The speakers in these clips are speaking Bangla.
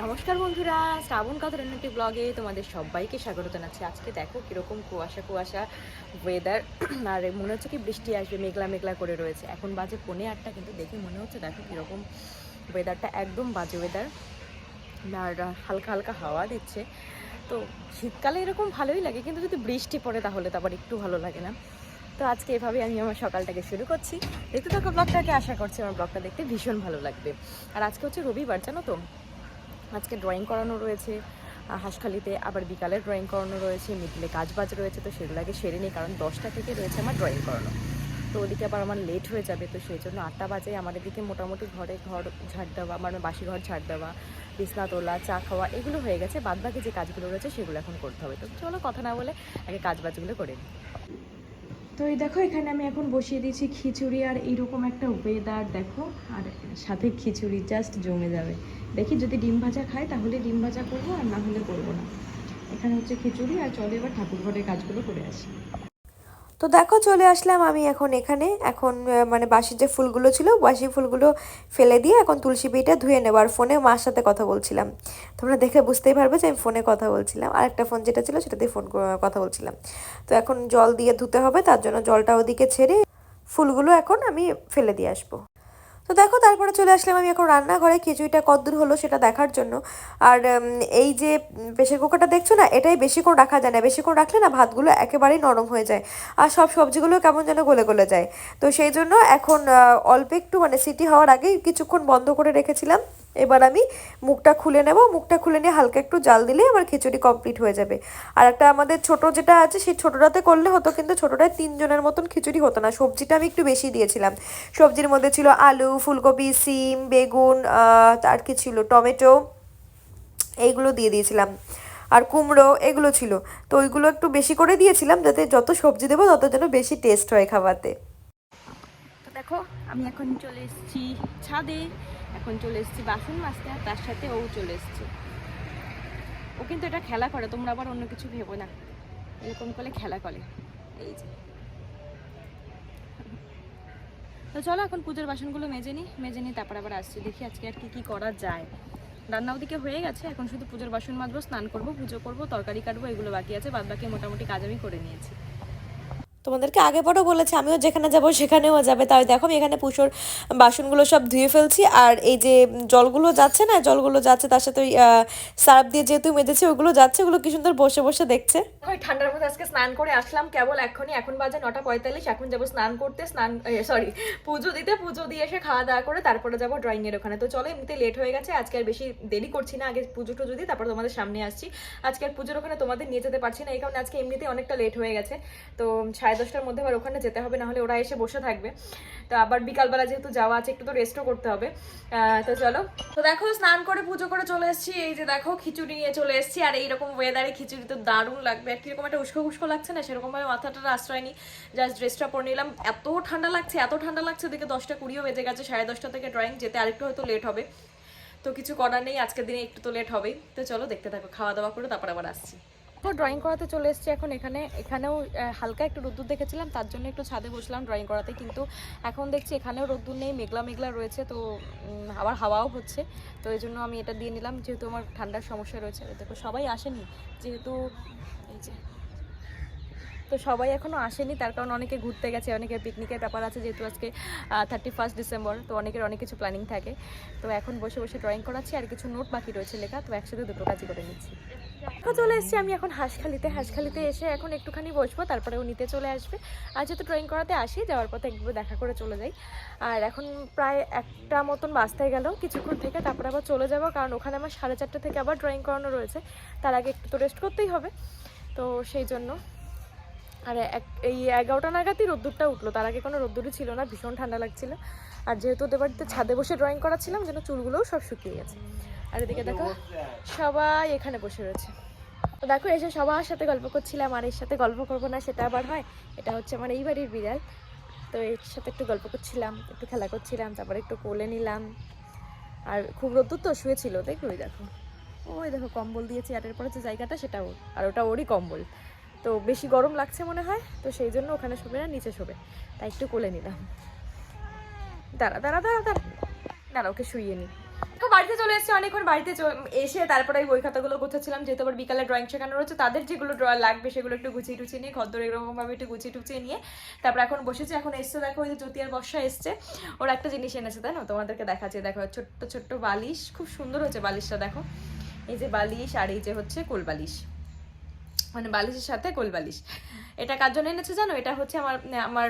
নমস্কার বন্ধুরা, শ্রাবণ কথার একটি ব্লগে তোমাদের সবাইকে স্বাগত জানাচ্ছি। আজকে দেখো কীরকম কুয়াশা কুয়াশা ওয়েদার, আর মনে হচ্ছে কি বৃষ্টি আসবে, মেঘলা মেঘলা করে রয়েছে। এখন বাজে 8:45, কিন্তু দেখে মনে হচ্ছে দেখো কীরকম ওয়েদারটা, একদম বাজে ওয়েদার। আর হালকা হালকা হাওয়া দিচ্ছে। তো শীতকালে এরকম ভালোই লাগে, কিন্তু যদি বৃষ্টি পড়ে তাহলে তো আবার একটু ভালো লাগে না। তো আজকে এভাবে আমি আমার সকালটাকে শুরু করছি। দেখতে থাকো ব্লগটাকে, আশা করছি আমার ব্লগটা দেখতে ভীষণ ভালো লাগবে। আর আজকে হচ্ছে রবিবার, জানো তো। আজকে ড্রয়িং করানো রয়েছে হাঁসখালিতে, আবার বিকালে ড্রয়িং করানো রয়েছে, মিডলে কাজ বাজ রয়েছে। তো সেগুলোকে সেরে নিই, কারণ 10টা থেকে রয়েছে আমার ড্রয়িং করানো। তো ওদিকে আবার আমার লেট হয়ে যাবে, তো সেই জন্য 8টা বাজে। আমার এদিকে মোটামুটি ঘর ঝাড় দেওয়া, আমার বাসি ঘর ঝাড় দেওয়া, বিছনা তোলা, চা খাওয়া এগুলো হয়ে গেছে। বাদবাকি যে কাজগুলো রয়েছে সেগুলো এখন করতে হবে। তো চলো কথা না বলে আগে কাজ বাজগুলো করে নিই। তো এই দেখো, এখানে আমি এখন বসিয়ে দিয়েছি খিচুড়ি, আর এইরকম একটা ওয়েদার দেখো, আর সাথে খিচুড়ি জাস্ট জমে যাবে। দেখি যদি ডিম ভাজা খাই তাহলে ডিম ভাজা করবো, আর না হলে করবো না। এখানে হচ্ছে খিচুড়ি, আর চলে এবার ঠাকুর ঘরের কাজগুলো করে আসি। তো দেখো চলে আসলাম আমি এখন এখানে। এখন মানে বাসি যে ফুলগুলো ছিল, বাসি ফুলগুলো ফেলে দিয়ে এখন তুলসী পিঠটা ধুয়ে নেবো। আর ফোনে মার সাথে কথা বলছিলাম, তোমরা দেখে বুঝতেই পারবে যে আমি ফোনে কথা বলছিলাম। আর একটা ফোন যেটা ছিল সেটা দিয়ে কথা বলছিলাম। তো এখন জল দিয়ে ধুতে হবে, তার জন্য জলটা ওদিকে ছেড়ে ফুলগুলো এখন আমি ফেলে দিয়ে আসবো। তো দেখো তারপরে চলে আসলাম আমি এখন রান্নাঘরে, খিচুড়িটা কতদূর হলো সেটা দেখার জন্য। আর এই যে প্রেশার কুকারটা দেখছো না, এটাই বেশিক্ষণ রাখা যায় না। বেশিক্ষণ রাখলে না ভাতগুলো একেবারেই নরম হয়ে যায়, আর সব সবজিগুলো কেমন যেন গলে গলে যায়। তো সেই জন্য এখন অল্প একটু মানে সিটি হওয়ার আগেই কিছুক্ষণ বন্ধ করে রেখেছিলাম। এবার আমি মুখটা খুলে নেব, মুখটা খুলে নিয়ে হালকা একটু জাল দিলে আমার খিচুড়ি কমপ্লিট হয়ে যাবে। আর একটা আমাদের ছোট যেটা আছে সেই ছোটোটাতে করলে হতো, কিন্তু ছোটোটায় 3 জনের মতন খিচুড়ি হতো না। সবজিটা আমি একটু বেশি দিয়েছিলাম। সবজির মধ্যে ছিল আলু, ফুলকপি, সিম, বেগুন, আর কি ছিল, টমেটো, এইগুলো দিয়ে দিয়েছিলাম। আর কুমড়ো এগুলো ছিল। তো ওইগুলো একটু বেশি করে দিয়েছিলাম, যাতে যত সবজি দেবো তত যেন বেশি টেস্ট হয় খাওয়াতে। তো দেখো, আমি এখন চলে এসেছি ছাদে। এখন চলে এসেছি বাসন মাজতে, আর তার সাথে ও চলে এসেছে। ও কিন্তু এটা খেলা করে, তোমরা আবার অন্য কিছু ভেবো না। এরকম করে খেলা করে, এই যে। তো চলো এখন পুজোর বাসনগুলো মেজে নিই, তারপর আবার আসছি। দেখি আজকে আর কি করা যায়। রান্না ওদিকে হয়ে গেছে, এখন শুধু পুজোর বাসন মাজবো, স্নান করবো, পুজো করবো, তরকারি কাটবো, এগুলো বাকি আছে। বাদ বাকি মোটামুটি কাজ আমি করে নিয়েছি। তোমাদেরকে আগে পরেও বলেছি আমিও যেখানে যাব সেখানেও যাবে। তাই দেখো আমি এখানে পুজোর বাসনগুলো সব ধুয়ে ফেলছি। আর এই যে জলগুলো যাচ্ছে না, জলগুলো যাচ্ছে তার সাথে ওই সার্ফ দিয়ে যেহেতু মেজেছে ওগুলো যাচ্ছে, ওগুলো কি সুন্দর বসে বসে দেখছে। ওই ঠান্ডার মধ্যে আজকে স্নান করে আসলাম কেবল এখনই। এখন বাজে 9:45। এখন যাবো স্নান করতে, পুজো দিতে। পুজো দিয়ে এসে খাওয়া দাওয়া করে তারপরে যাবো ড্রয়িং এর ওখানে। তো চলো, এমনিতে লেট হয়ে গেছে, আজকে আর বেশি দেরি করছি না। আগে পুজো টুজো দিই, তারপর তোমাদের সামনে আসছি। আজকে আর পুজোর ওখানে তোমাদের নিয়ে যেতে পারছি না, এই কারণে আজকে এমনিতে অনেকটা লেট হয়ে গেছে। তো 10:30টার মধ্যে আবার ওখানে যেতে হবে, না হলে ওরা এসে বসে থাকবে। তো আবার বিকালবেলা যেহেতু যাওয়া আছে, একটু তো রেস্টও করতে হবে। তো চলো। তো দেখো, স্নান করে পুজো করে চলে এসেছি। এই যে দেখো, খিচুড়ি নিয়ে চলে এসেছি। আর এইরকম ওয়েদারে খিচুড়ি তো দারুণ লাগবে। আর কিরকম একটা উস্কো উস্কো লাগছে না, সেরকমভাবে মাথাটা আশ্রয় নি, জাস্ট ড্রেসটা পরে নিলাম। এত ঠান্ডা লাগছে, এত ঠান্ডা লাগছে। দিকে 10টা 20 বেজে গেছে। 10:30 থেকে ড্রয়িং যেতে আরেকটু হয়তো লেট হবে। তো কিছু করার নেই, আজকের দিনে একটু তো লেট হবেই। তো চলো দেখতে থাকো, খাওয়া দাওয়া করে তারপর আবার আসছি। তো ড্রয়িং করাতে চলে এসেছি এখন। এখানেও হালকা একটু রোদ্দুর দেখেছিলাম, তার জন্য একটু ছাদে বসলাম ড্রয়িং করাতে। কিন্তু এখন দেখছি এখানেও রোদ্দুর নেই, মেঘলা মেঘলা রয়েছে। তো আবার হাওয়াও হচ্ছে। তো এই জন্য আমি এটা দিয়ে নিলাম, যেহেতু আমার ঠান্ডার সমস্যা রয়েছে। দেখো সবাই আসেনি, যেহেতু এই যে, তো সবাই এখনও আসেনি, তার কারণ অনেকে ঘুরতে গেছে, অনেকের পিকনিকের ব্যাপার আছে, যেহেতু আজকে 31 ডিসেম্বর। তো অনেকের অনেক কিছু প্ল্যানিং থাকে। তো এখন বসে বসে ড্রয়িং করাচ্ছি, আর কিছু নোট বাকি রয়েছে লেখা। তো একসাথে দুটো কাজই করে নিচ্ছি। তো চলে এসেছি আমি এখন হাঁসখালিতে এসে এখন একটুখানি বসবো, তারপরে ও নিতে চলে আসবে। আর যেহেতু ড্রয়িং করাতে আসি, যাওয়ার পথে একবার দেখা করে চলে যাই। আর এখন প্রায় 1টা মতন বাজতে গেল কিছুক্ষণ থেকে, তারপরে আবার চলে যাবো, কারণ ওখানে আমার 4:30 থেকে আবার ড্রয়িং করানো রয়েছে। তার আগে একটু তো রেস্ট করতেই হবে। তো সেই জন্য। আর এই 11টা নাগাদই রোদ্দুরটা উঠলো, তার আগে কোনো রোদ্দুরই ছিল না, ভীষণ ঠান্ডা লাগছিল। আর যেহেতু ওদের বাড়িতে ছাদে বসে ড্রয়িং করাচ্ছিলাম, যেন চুলগুলোও সব শুকিয়ে গেছে। আর এদিকে দেখো সবাই এখানে বসে রয়েছে। তো দেখো, এসে সবার সাথে গল্প করছিলাম। আর এর সাথে গল্প করবো না সেটা আবার হয়? এটা হচ্ছে আমার এই বাড়ির বিড়াল। তো এর সাথে একটু গল্প করছিলাম, একটু খেলা করছিলাম, তারপরে একটু কোলে নিলাম। আর খুব রোদ্দুর তো, শুয়েছিল। দেখো ওই দেখো, ওই দেখো কম্বল দিয়েছি, চেয়ারের পরে যে জায়গাটা সেটা ওর, আর ওটা ওরই কম্বল। তো বেশি গরম লাগছে মনে হয়, তো সেই জন্য ওখানে শোবে না, নিচে শোবে। তাই একটু কোলে নিলাম। দাঁড়া দাঁড়া দাঁড়া দাঁড়া দাঁড়া, ওকে শুইয়ে নি। তো বাড়িতে চলে এসেছি অনেকক্ষণ, বাড়িতে এসে তারপরে ওই বই খাতাগুলো গোছাচ্ছিলাম, যেহেতু আবার বিকালে ড্রয়িং শেখানো রয়েছে, তাদের যেগুলো লাগবে সেগুলো একটু গুছিয়ে টুছিয়ে নিয়ে, খদ্দর এরকমভাবে একটু গুছিয়ে টুছিয়ে নিয়ে তারপর এখন বসেছি। এখন এসছে দেখো, ওই যে জ্যোতি আর বর্ষা এসছে, ওরা একটা জিনিস এনেছে, তাই না? তোমাদেরকে দেখাচ্ছি, দেখো ছোট্ট ছোট্ট বালিশ, খুব সুন্দর হচ্ছে বালিশটা, দেখো এই যে বালিশ, আর এই যে হচ্ছে কোল বালিশ, মানে বালিশের সাথে কোল বালিশ। এটা কার জন্য এনেছে জানো? এটা হচ্ছে আমার আমার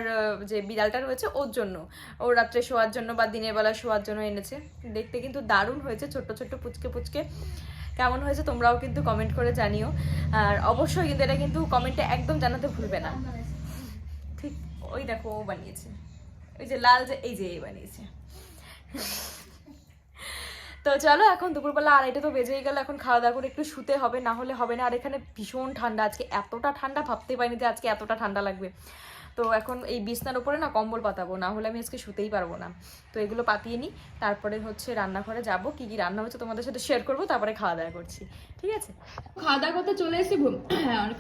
যে বিড়ালটা রয়েছে ওর জন্য, ওর রাত্রে শোয়ার জন্য বা দিনের বেলা শোয়ার জন্য এনেছে। দেখতে কিন্তু দারুণ হয়েছে, ছোট্ট ছোট্ট পুচকে পুচকে। কেমন হয়েছে তোমরাও কিন্তু কমেন্ট করে জানিও, আর অবশ্যই কিন্তু এটা কিন্তু কমেন্টে একদম জানাতে ভুলবে না। ঠিক ওই দেখো ও বানিয়েছে, ওই যে লাল, যে এই যে এই বানিয়েছে। তো চলো, এখন দুপুরবেলা 2:30 তো বেজেই গেল, এখন খাওয়া দাওয়া করে একটু শুতে হবে, না হলে হবে না। আর এখানে ভীষণ ঠান্ডা আজকে, এতটা ঠান্ডা ভাবতে পারিনি যে আজকে এতটা ঠান্ডা লাগবে। তো এখন এই বিছনার উপরে না কম্বল পাতাবো, না হলে আমি আজকে শুতেই পারবো না। তো এগুলো পাতিয়ে নিই, তারপরে হচ্ছে রান্নাঘরে যাব, কি কি রান্না হচ্ছে তোমাদের সাথে শেয়ার করবো, তারপরে খাওয়া দাওয়া করছি, ঠিক আছে? খাওয়া দাওয়া করতে চলে এসেছি,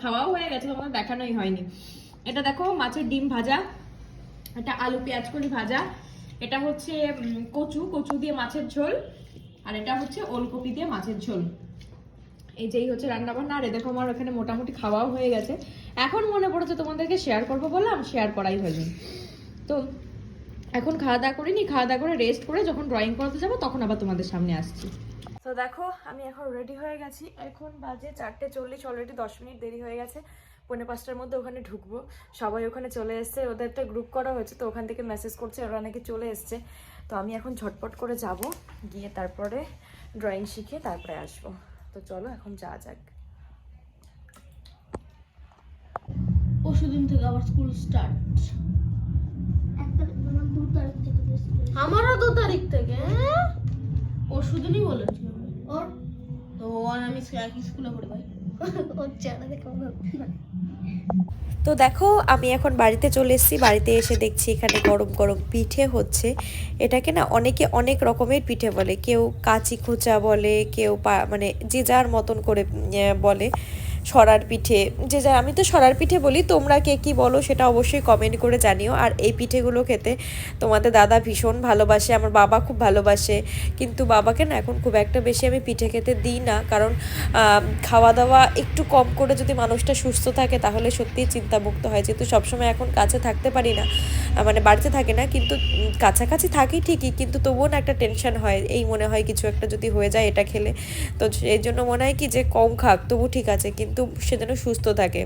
খাওয়াও হয়ে গেছে, তোমাদের দেখানোই হয়নি। এটা দেখো মাছের ডিম ভাজা, এটা আলু পেঁয়াজ কলি ভাজা, এটা হচ্ছে কচু কচু দিয়ে মাছের ঝোল, আর এটা হচ্ছে ওলকপি দিয়ে মাছের ঝোল। এই যেই হচ্ছে রান্না বান্না। আর দেখো আমার ওখানে মোটামুটি খাওয়াও হয়ে গেছে, এখন মনে পড়েছে তোমাদেরকে শেয়ার করবো, বললাম শেয়ার করাই হয়নি। তো এখন খাওয়া দাওয়া করিনি, খাওয়া দাওয়া করে রেস্ট করে যখন ড্রয়িং করাতে যাবো তখন আবার তোমাদের সামনে আসছি। তো দেখো আমি এখন রেডি হয়ে গেছি, এখন বাজে 4:40, অলরেডি 10 মিনিট দেরি হয়ে গেছে। 4:45টার মধ্যে ওখানে ঢুকবো, সবাই ওখানে চলে এসছে, ওদের একটা গ্রুপ করা হয়েছে, তো ওখান থেকে মেসেজ করছে ওরা নাকি চলে এসছে। তো আমি এখন ঝটপট করে যাব, গিয়ে তারপরে ড্রয়িং শিখে তারপরে আসবো। তো চলো এখন যাওয়া যাক। পরশুদিন থেকে আবার স্কুল স্টার্ট। আমারও 2 তারিখ থেকে। পরশুদিনই বলেছি ওর, তো আমি একই স্কুলে পড়ি ভাই। তো দেখো আমি এখন বাড়িতে চলে এসেছি, বাড়িতে এসে দেখছি এখানে গরম গরম পিঠে হচ্ছে। এটাকে না অনেকে অনেক রকমের পিঠে বলে, কেউ কাচি খোঁচা বলে, কেউ মানে যে যার মতন করে বলে, সরার পিঠে যে যা, আমি তো সরার পিঠে বলি, তোমরা কে কি বলো সেটা অবশ্যই কমেন্ট করে জানিও। আর এই পিঠেগুলো খেতে তোমাদের দাদা ভীষণ ভালোবাসে, আমার বাবা খুব ভালোবাসে, কিন্তু বাবাকে না এখন খুব একটা বেশি আমি পিঠে খেতে দিই না, কারণ খাওয়া দাওয়া একটু কম করে যদি মানুষটা সুস্থ থাকে তাহলে সত্যিই চিন্তামুক্ত হয়। যেহেতু সবসময় এখন কাছে থাকতে পারি না, মানে বাড়িতে থাকে না, কিন্তু কাছাকাছি থাকি ঠিকই, কিন্তু তবুও না একটা টেনশন হয়, এই মনে হয় কিছু একটা যদি হয়ে যায় এটা খেলে। তো এই জন্য মনে হয় কি যে কম খাক তবু ঠিক আছে, কিন্তু সে যেন সুস্থ থাকে,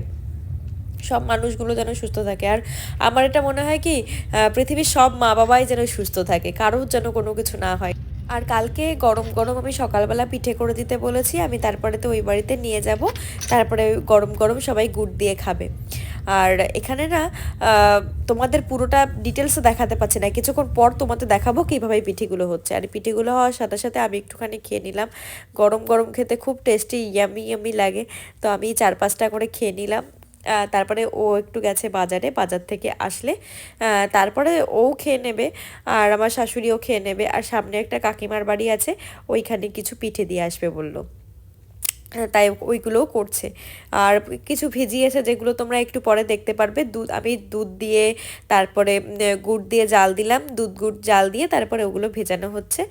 সব মানুষগুলো যেন সুস্থ থাকে। আর আমার এটা মনে হয় কি পৃথিবীর সব মা বাবাই যেন সুস্থ থাকে, কারোর যেন কোনো কিছু না হয়। আর কালকে গরম গরম আমি সকালবেলা পিঠে করে দিতে বলেছি, আমি তারপরে তো ওই বাড়িতে নিয়ে যাব, তারপরে গরম গরম সবাই গুড় দিয়ে খাবে। আর এখানে না তোমাদের পুরোটা ডিটেলসে দেখাতে পারছি না, কিছুক্ষণ পর তোমাদের দেখাবো কীভাবে পিঠেগুলো হচ্ছে। আর পিঠেগুলো হওয়ার সাথে সাথে আমি একটুখানি খেয়ে নিলাম, গরম গরম খেতে খুব টেস্টি ইয়ামি ইয়ামি লাগে, তো আমি 4-5টা করে খেয়ে নিলাম। তারপরে ও একটু গেছে বাজারে, বাজার থেকে আসলে তারপরে ও খেয়ে নেবে, আর আমার শাশুড়িও খেয়ে নেবে। আর সামনে একটা কাকিমার বাড়ি আছে, ওইখানে কিছু পিঠে দিয়ে আসবে বললো, তাই ওইগুলোও করছে। আর কিছু ভিজিয়েছে যেগুলো তোমরা একটু পরে দেখতে পারবে। আমি দুধ দিয়ে তারপরে গুড় দিয়ে জাল দিলাম, দুধ গুড় জাল দিয়ে তারপরে ওগুলো ভেজানো হচ্ছে,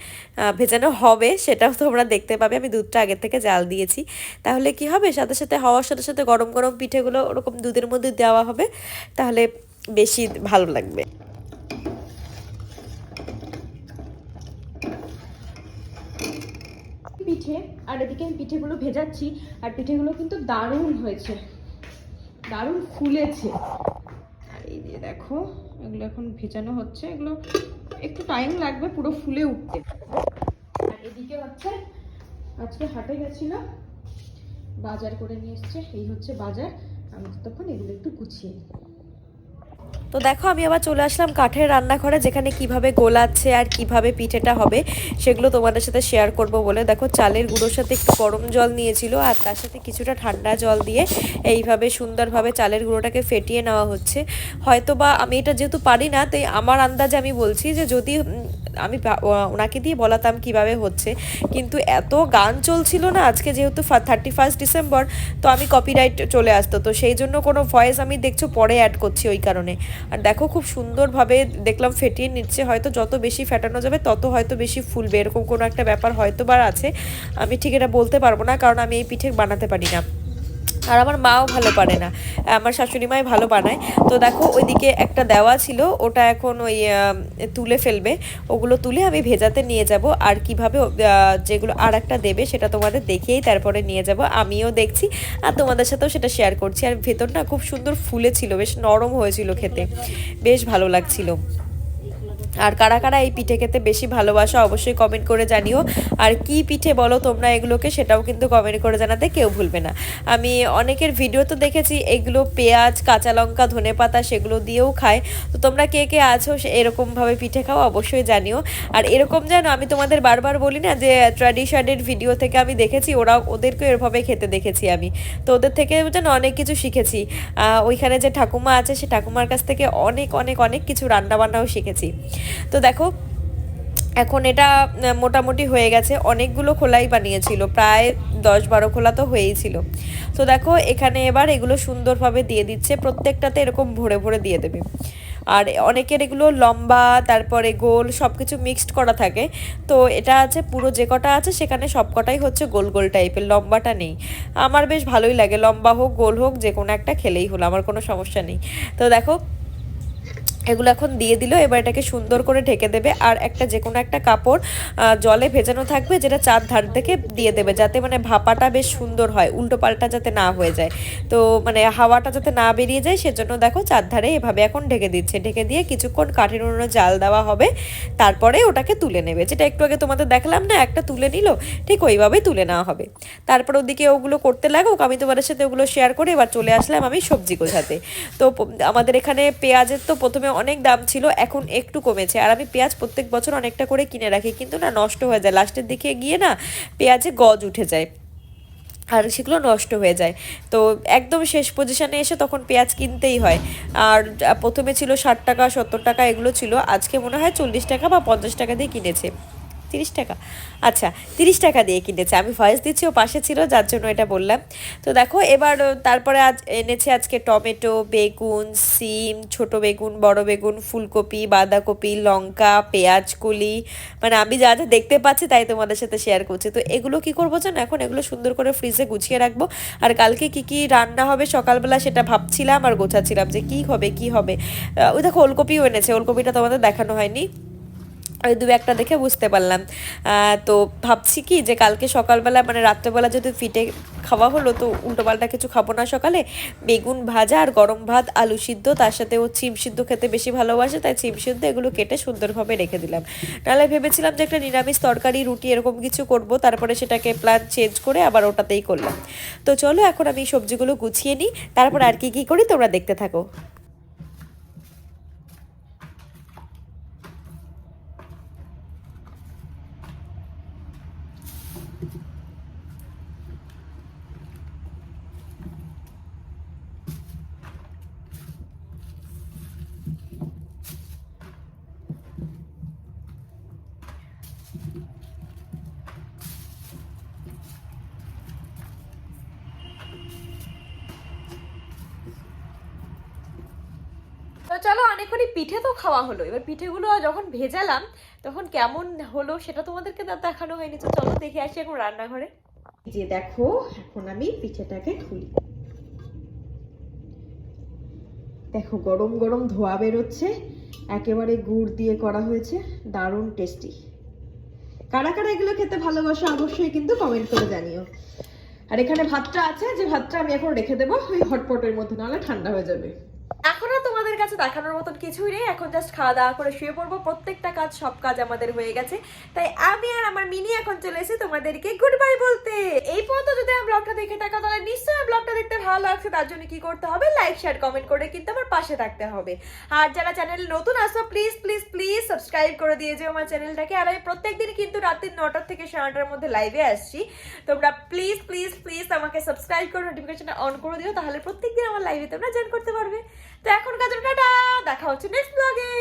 ভেজানো হবে সেটাও তোমরা দেখতে পাবে। আমি দুধটা আগের থেকে জাল দিয়েছি, তাহলে কি হবে সাথে সাথে হওয়ার সাথে সাথে গরম গরম পিঠেগুলো ওরকম দুধের মধ্যে দেওয়া হবে, তাহলে বেশি ভালো লাগবে। পিঠে, আর এদিকে আমি পিঠেগুলো ভেজাচ্ছি, আর পিঠেগুলো কিন্তু দারুণ হয়েছে, দারুণ ফুলেছে। আর এই দিয়ে দেখো এগুলো এখন ভেজানো হচ্ছে, এগুলো একটু টাইম লাগবে পুরো ফুলে উঠতে। আর এদিকে হচ্ছে আজকে হাটে গেছিলাম, বাজার করে নিয়ে এসছে, এই হচ্ছে বাজার। আমি তখন এগুলো একটু গুছিয়ে নিই। তো দেখো আমি আবার চলে আসলাম কাঠের রান্নাঘরে, যেখানে কিভাবে গোলাচ্ছে আর কিভাবে পিঠেটা হবে সেগুলো তোমাদের সাথে শেয়ার করব বলে। দেখো চালের গুঁড়োর সাথে একটু গরম জল নিয়েছিল, আর তার সাথে কিছুটা ঠান্ডা জল দিয়ে এইভাবে সুন্দরভাবে চালের গুঁড়োটাকে ফেটিয়ে নেওয়া হচ্ছে। হয়তো বা আমি এটা যেহেতু পারি না, তাই আমার আন্দাজে আমি বলছি যে যদি আমি ওনাকে দিয়ে বলাতাম কিভাবে হচ্ছে, কিন্তু এত গান চলছিল না আজকে, যেহেতু 31 ডিসেম্বর, তো আমি কপিরাইট চলে আসতো, তো সেই জন্য কোনো ভয়েস আমি দেখছো পরে অ্যাড করছি ওই কারণে। আর দেখো খুব সুন্দরভাবে দেখলাম ফেটিয়ে নিচ্ছে, হয়তো যত বেশি ফেটানো যাবে তত হয়তো বেশি ফুলবে, এরকম কোনো একটা ব্যাপার হয়তো বা আছে, আমি ঠিক এটা বলতে পারবো না, কারণ আমি এই পিঠে বানাতে পারি না, আর আমার মাও ভালো পারে না, আমার শাশুড়ি মাই ভালো বানায়। তো দেখো ওইদিকে একটা দেওয়া ছিল, ওটা এখন ওই তুলে ফেলবে, ওগুলো তুলে আমি ভেজাতে নিয়ে যাব, আর কিভাবে যেগুলো আর একটা দেবে সেটা তোমাদের দেখিয়েই তারপরে নিয়ে যাব, আমিও দেখছি আর তোমাদের সাথেও সেটা শেয়ার করছি। আর ভেতরটা খুব সুন্দর ফুলেছিল, বেশ নরম হয়েছিল, খেতে বেশ ভালো লাগছিল। আর কারা কারা এই পিঠে খেতে বেশি ভালোবাসো অবশ্যই কমেন্ট করে জানিও, আর কি পিঠে বলো তোমরা এগুলোকে সেটাও কিন্তু কমেন্ট করে জানাতে কেউ ভুলবে না। আমি অনেকের ভিডিও তো দেখেছি এগুলো পেঁয়াজ কাঁচা লঙ্কা ধনেপাতা সেগুলো দিয়েও খায়, তো তোমরা কে কে আছো এরকমভাবে পিঠে খাও অবশ্যই জানিও। আর এরকম জানো আমি তোমাদের বারবার বলি না যে ট্র্যাডিশনের ভিডিও থেকে আমি দেখেছি, ওদেরকেও এরভাবে খেতে দেখেছি আমি, তো ওদের থেকে যেন অনেক কিছু শিখেছি। ওইখানে যে ঠাকুমা আছে সে ঠাকুমার কাছ থেকে অনেক অনেক অনেক কিছু রান্নাবান্নাও শিখেছি। তো দেখো এখন এটা মোটামুটি হয়ে গেছে, অনেকগুলো খোলাই বানিয়েছিল, প্রায় 10-12 খোলা তো হয়েই ছিল। তো দেখো এখানে এবার এগুলো সুন্দরভাবে দিয়ে দিচ্ছে, প্রত্যেকটাতে এরকম ভরে ভরে দিয়ে দেবে। আর অনেকের এগুলো লম্বা তারপরে গোল সব কিছু মিক্সড করা থাকে, তো এটা আছে পুরো যে কটা আছে সেখানে সব কটাই হচ্ছে গোল গোল টাইপের, লম্বাটা নেই। আমার বেশ ভালোই লাগে, লম্বা হোক গোল হোক যে কোনো একটা খেলেই হলো, আমার কোনো সমস্যা নেই। তো দেখো এগুলো এখন দিয়ে দিল, এবার এটাকে সুন্দর করে ঢেকে দেবে, আর একটা যে কোনো একটা কাপড় জলে ভেজানো থাকবে যেটা চার ধার থেকে দিয়ে দেবে, যাতে মানে ভাপাটা বেশ সুন্দর হয়, উল্টো পাল্টা যাতে না হয়ে যায়, তো মানে হাওয়াটা যাতে না বেরিয়ে যায় সেজন্য দেখো চার ধারে এভাবে এখন ঢেকে দিচ্ছে, ঢেকে দিয়ে কিছুক্ষণ কাঠের উনুনে জাল দেওয়া হবে, তারপরে ওটাকে তুলে নেবে, যেটা একটু আগে তোমাদের দেখালাম না একটা তুলে নিল, ঠিক ওইভাবেই তুলে নেওয়া হবে। তারপর ওদিকে ওগুলো করতে লাগুক, আমি তোমাদের সাথে ওগুলো শেয়ার করে এবার চলে আসলাম আমি সবজি গোছাতে। তো আমাদের এখানে পেঁয়াজের তো প্রথমে অনেক দাম ছিল, এখন একটু কমেছে, আর আমি পেঁয়াজ প্রত্যেক বছর অনেকটা করে কিনে রাখি, কিন্তু না নষ্ট হয়ে যায়, লাস্টের দিকে গিয়ে না পেঁয়াজে গজ উঠে যায় আর সেগুলো নষ্ট হয়ে যায়, তো একদম শেষ পজিশনে এসে তখন পেঁয়াজ কিনতেই হয়। আর প্রথমে ছিল 60 টাকা 70 টাকা এগুলো ছিল, আজকে মনে হয় 40 টাকা বা 50 টাকা দিয়ে কিনেছে, 30 টাকা, আচ্ছা 30 টাকা দিয়ে কিনেছে, আমি ভয়েস দিচ্ছি ও পাশে ছিল যার জন্য এটা বললাম। তো দেখো এবার তারপরে আজ এনেছে আজকে টমেটো, বেগুন, সিম, ছোট বেগুন, বড় বেগুন, ফুলকপি, বাঁধাকপি, লঙ্কা, পেঁয়াজ কলি, মানে আমি যা যা দেখতে পাচ্ছি তাই তোমাদের সাথে শেয়ার করছি। তো এগুলো কি করবো জানো, এখন এগুলো সুন্দর করে ফ্রিজে গুছিয়ে রাখবো, আর কালকে কি কি রান্না হবে সকালবেলা সেটা ভাবছিলাম আর গোছাচ্ছিলাম যে কি হবে কি হবে। ওই দেখো ওলকপিও এনেছে, ওলকপিটা তোমাদের দেখানো হয়নি, ওই দু একটা দেখে বুঝতে পারলাম। তো ভাবছি কি যে কালকে সকালবেলা মানে রাত্রেবেলা যদি ফিটে খাওয়া হলো তো উল্টোপাল্টা কিছু খাবো না, সকালে বেগুন ভাজা আর গরম ভাত আলু সিদ্ধ, তার সাথে ও চিম সিদ্ধ খেতে বেশি ভালোবাসে তাই চিম সিদ্ধ এগুলো কেটে সুন্দরভাবে রেখে দিলাম। নাহলে ভেবেছিলাম যে একটা নিরামিষ তরকারি রুটি এরকম কিছু করব, তারপরে সেটাকে প্ল্যান চেঞ্জ করে আবার ওটাতেই করলাম। তো চলো এখন আমি সবজিগুলো গুছিয়ে নিই, তারপর আর কি কি করি তোমরা দেখতে থাকো। তো চলো অনেকক্ষণই পিঠে তো খাওয়া হলো, এবার পিঠেগুলো যখন ভেজালাম তখন কেমন হলো সেটা তোমাদেরকে দেখানো হয়নি, তো চলো দেখে আসি এখন রান্নাঘরে। যে দেখো এখন আমি পিঠেটাকে খুলি, দেখো গরম গরম ধোয়া বেরোচ্ছে, একেবারে গুড় দিয়ে করা হয়েছে, দারুণ টেস্টি। কারা কারা এগুলো খেতে ভালোবাসো অবশ্যই কিন্তু কমেন্ট করে জানিও। আর এখানে ভাতটা আছে, যে ভাতটা আমি এখন রেখে দেবো ওই হটপটের মধ্যে, নাহলে ঠান্ডা হয়ে যাবে। এখন আর তোমাদের কাছে দেখানোর মতন কিছুই নেই, এখন জাস্ট খাওয়া দাওয়া করে শুয়ে পড়বো, প্রত্যেকটা কাজ সব কাজ আমাদের হয়ে গেছে, তাই আমি আর আমার মিনি এখন চলে এসেছি তোমাদেরকে গুড বাই বলতে। এই পর্যন্ত যদি আমার ব্লগটা দেখে থাকো তাহলে নিশ্চয়ই ব্লগটা দেখতে ভালো লাগছে, তার জন্য কি করতে হবে, লাইক শেয়ার কমেন্ট করে কিন্তু আমার পাশে থাকতে হবে। আর যারা চ্যানেলে নতুন আসো প্লিজ প্লিজ প্লিজ সাবস্ক্রাইব করে দিয়ে যেও আমার চ্যানেলটাকে। আর আমি প্রত্যেকদিন কিন্তু রাত্রি 9টা থেকে 9:30টার মধ্যে লাইভে আসছি, তোমরা প্লিজ প্লিজ প্লিজ আমাকে সাবস্ক্রাইব করে নোটিফিকেশনটা অন করে দিও, তাহলে প্রত্যেকদিন আমার লাইভে তোমরা জয়েন করতে পারবে। তো এখন কাজটা টাটা, দেখা হচ্ছে নেক্সট ব্লগে।